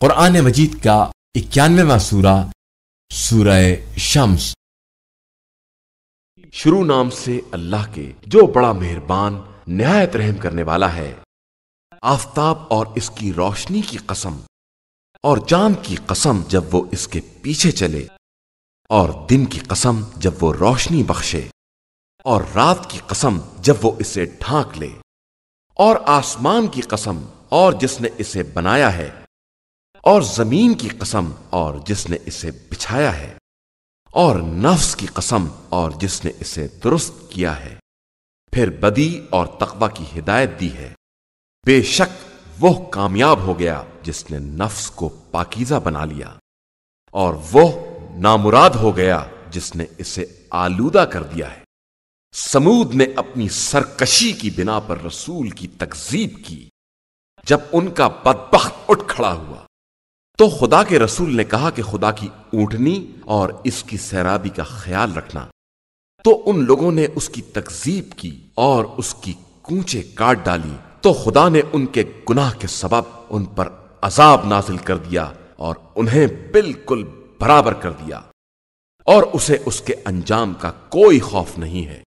قرآن مجید کا 91واں سورہ، سورہ شمس۔ شروع نام سے اللہ کے جو بڑا مہربان نہایت رحم کرنے والا ہے۔ آفتاب اور اس کی روشنی کی قسم، اور چاند کی قسم جب وہ اس کے پیچھے چلے، اور دن کی قسم جب وہ روشنی بخشے، اور رات کی قسم جب وہ اسے ڈھانک لے، اور آسمان کی قسم اور جس نے اسے بنایا ہے، اور زمین کی قسم اور جس نے اسے بچھایا ہے، اور نفس کی قسم اور جس نے اسے درست کیا ہے، پھر بدی اور تقوی کی ہدایت دی ہے۔ بے شک وہ کامیاب ہو گیا جس نے نفس کو پاکیزہ بنا لیا، اور وہ نامراد ہو گیا جس نے اسے آلودہ کر دیا ہے۔ سمود نے اپنی سرکشی کی بنا پر رسول کی تکذیب کی۔ جب ان کا بدبخت اٹھ کھڑا ہوا تو خدا کے رسول نے کہا کہ خدا کی اونٹنی اور اس کی سیرابی کا خیال رکھنا، تو ان لوگوں نے اس کی تکذیب کی اور اس کی کونچیں کاٹ ڈالی، تو خدا نے ان کے گناہ کے سبب ان پر عذاب نازل کر دیا اور انہیں بالکل برابر کر دیا، اور اسے اس کے انجام کا کوئی خوف نہیں ہے۔